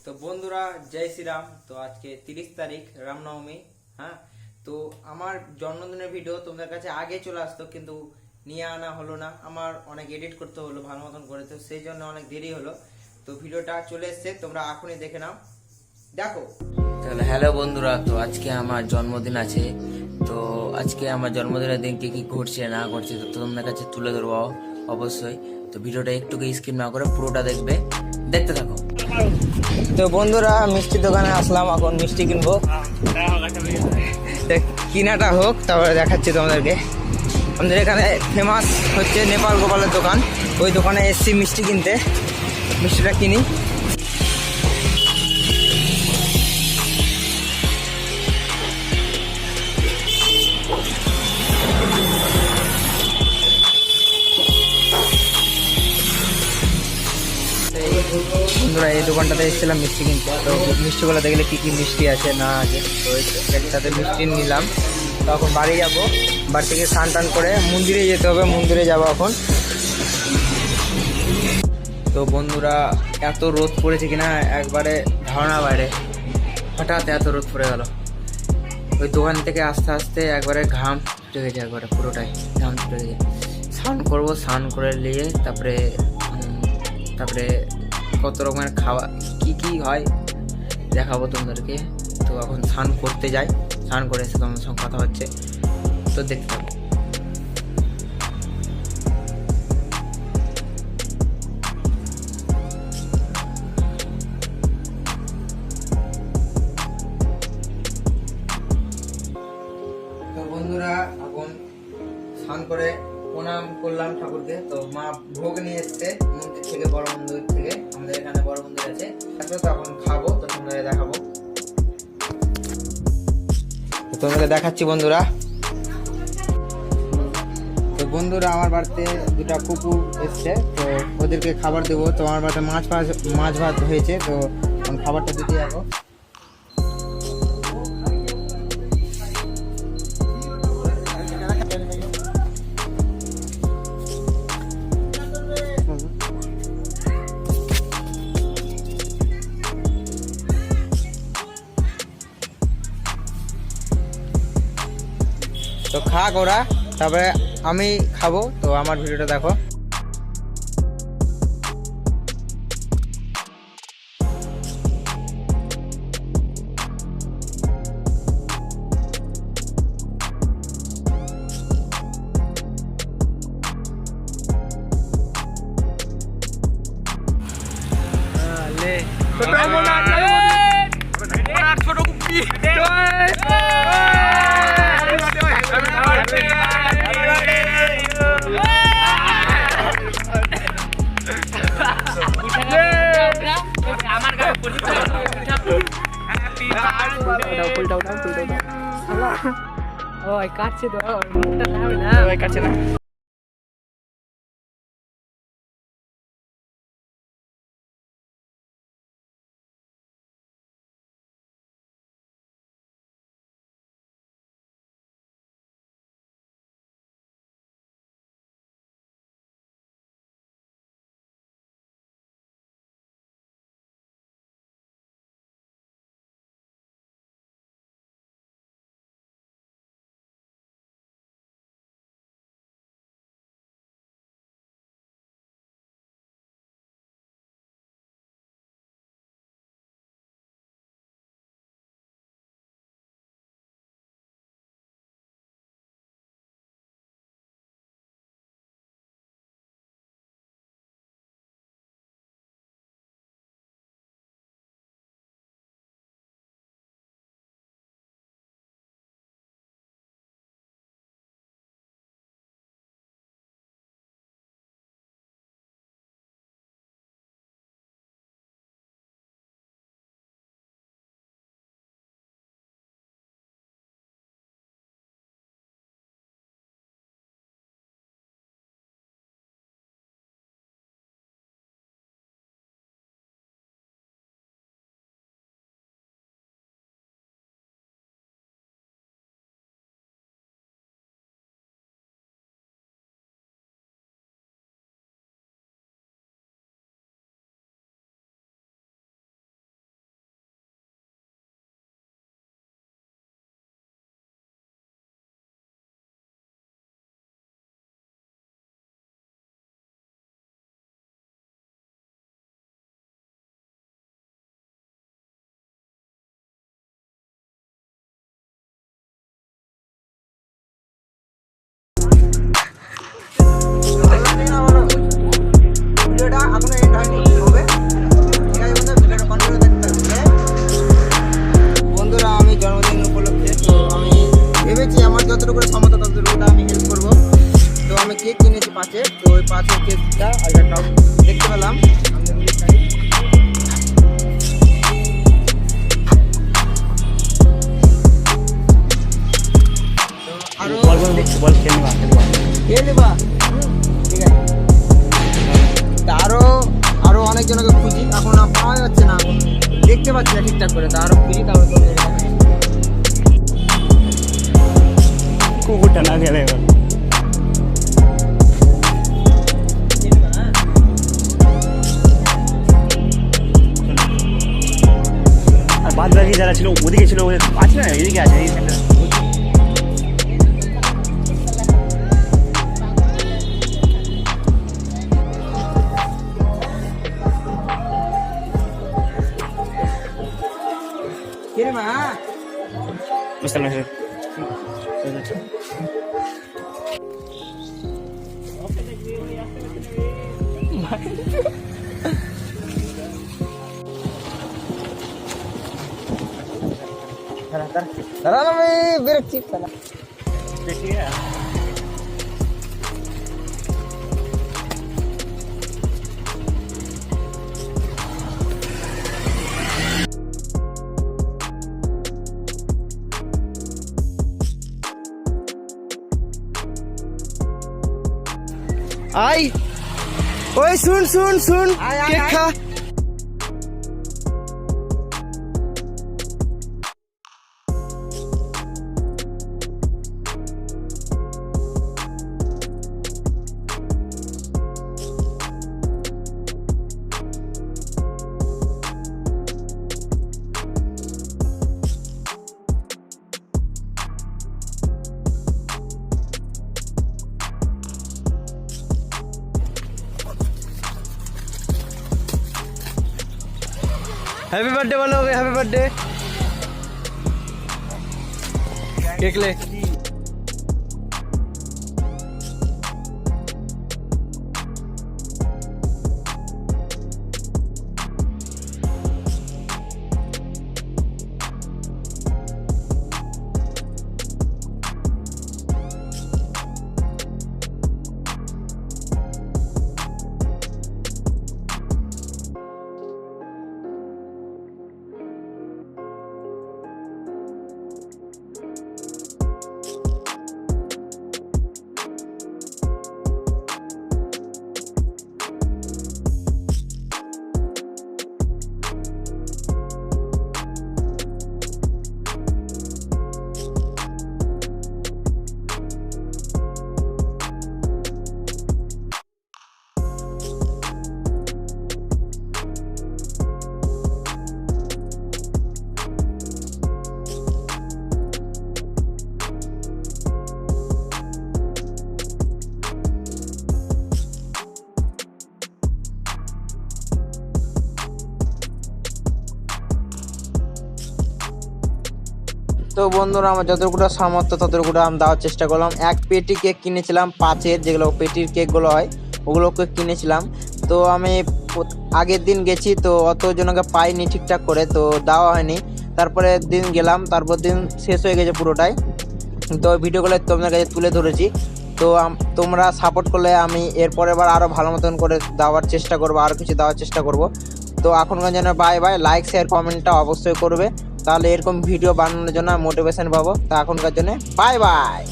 তো বন্ধুরা, জয় শ্রীরাম। তো আজকে 30 তারিখ, রামনবমী। হ্যাঁ, তো আমার জন্মদিনের ভিডিও তোমাদের কাছে আগে চলে আসতো, কিন্তু নিয়ে আনা হলো না। আমার অনেক এডিট করতে হলো ভালো মতন করে, তো সেই জন্য অনেক দেরি হলো। তো ভিডিওটা চলে এসছে, তোমরা এখনই দেখে নাও, দেখো। তাহলে হ্যালো বন্ধুরা, তো আজকে আমার জন্মদিন আছে। তো আজকে আমার জন্মদিনের দিন কি কি ঘটছে না ঘটছে তো তোমাদের কাছে তুলে ধরবো অবশ্যই। তো ভিডিওটা একটু স্কিপ না করে পুরোটা দেখতে থাকো। তো বন্ধুরা, মিষ্টির দোকানে আসলাম, এখন মিষ্টি কিনবো। কিনাটা হোক, তারপরে দেখাচ্ছি তোমাদেরকে। আমাদের এখানে ফেমাস হচ্ছে নেপাল গোপালের দোকান, ওই দোকানে এসছি মিষ্টি কিনতে। মিষ্টিটা কিনি। বন্ধুরা, এই দোকানটাতে এসেছিলাম মিষ্টি কিনতে। তো মিষ্টিগুলো দেখলে কি কি মিষ্টি আছে না আছে, তো একসাথে মিষ্টি নিলাম। তো এখন বাড়ি যাবো, বাড়ি থেকে স্নান টান করে মন্দিরে যেতে হবে, মন্দিরে যাবো এখন। তো বন্ধুরা, এত রোদ পড়েছে কিনা একবারে ধারণা বাইরে। হঠাৎ এত রোদ পড়ে গেল। ওই দোকান থেকে আস্তে আস্তে একবারে ঘাম ছুটে গেছে, একবারে পুরোটাই ঘাম ছুটে গেছে। স্নান করবো, স্নান করে নিয়ে তারপরে তারপরে কত রকমের খাওয়া কি কি হয় দেখাবো তোমাদেরকে। তো এখন স্নান করতে যাই, স্নান করে এসে তোমাদের সঙ্গে কথা হচ্ছে, তো দেখতে থাকো। তো বন্ধুরা, এখন স্নান করে প্রণাম করলাম ঠাকুরকে। তো মা ভোগ নিয়ে এসছে মন্দির থেকে, বড় মন্দির থেকে। আমাদের এখানে বড় মন্দির আছে। তো এখন খাবো, তো তোমাদের দেখাবো। তোমাদের দেখাচ্ছি বন্ধুরা। তো বন্ধুরা, আমার বাড়িতে দুটা কুকুর এসছে, তো ওদেরকে খাবার দেবো। তো আমার বাড়িতে মাছ ভাত হয়েছে, তো খাবারটা দিতে যাবো। তো খাক ওরা, তারপরে আমি খাবো। তো আমার ভিডিওটা দেখো। কাটছে তো, কাটছে না। পাঁচের, তো ওই পাঁচের কেকটা আগে দেখতে পেলাম। আরো ঠিক আছে, তা আরো আরো অনেকজনকে খুঁজি, এখন আর পাওয়া যাচ্ছে না, এখন দেখতে পাচ্ছি না ঠিকঠাক করে, তা আরো খুঁজি তাহলে তো কুকুরটা না গেলে এবার আর বাদ বাকি যারা ছিল ওদিকে ছিল, ওদের আছে না, এদিকে আছে এই সেন্টার। কিরে মা বুঝতে পারছি। দাঁড়া আমি বেরোচ্ছি। देखिए আই ওই শুন শুন শুন, কেক খা। हैप्पी बर्थडे बोलो, हैप्पी बर्थडे। केक ले। তো বন্ধুরা আমার যতটুকু সামর্থ্য ততটুকু আমি দেওয়ার চেষ্টা করলাম। এক পেটি কেক কিনেছিলাম পাঁচের, যেগুলো পেটির কেকগুলো হয় ওগুলোকে কিনেছিলাম। তো আমি আগের দিন গেছি তো অতজনকে পাইনি ঠিকঠাক করে, তো দেওয়া হয়নি। তারপরে দিন গেলাম, তারপর দিন শেষ হয়ে গেছে পুরোটাই। তো ভিডিওগুলো তোমাদের কাছে তুলে ধরেছি। তো তোমরা সাপোর্ট করলে আমি এরপরে বার আরও ভালো মতন করে দেওয়ার চেষ্টা করবো, আরও কিছু দেওয়ার চেষ্টা করব। তো এখনকার জন্য বাই বাই। লাইক শেয়ার কমেন্টটা অবশ্যই করবে, তাহলে এরকম ভিডিও বানানোর জন্য মোটিভেশন পাবো। তো এখনকার জন্য বাই বাই।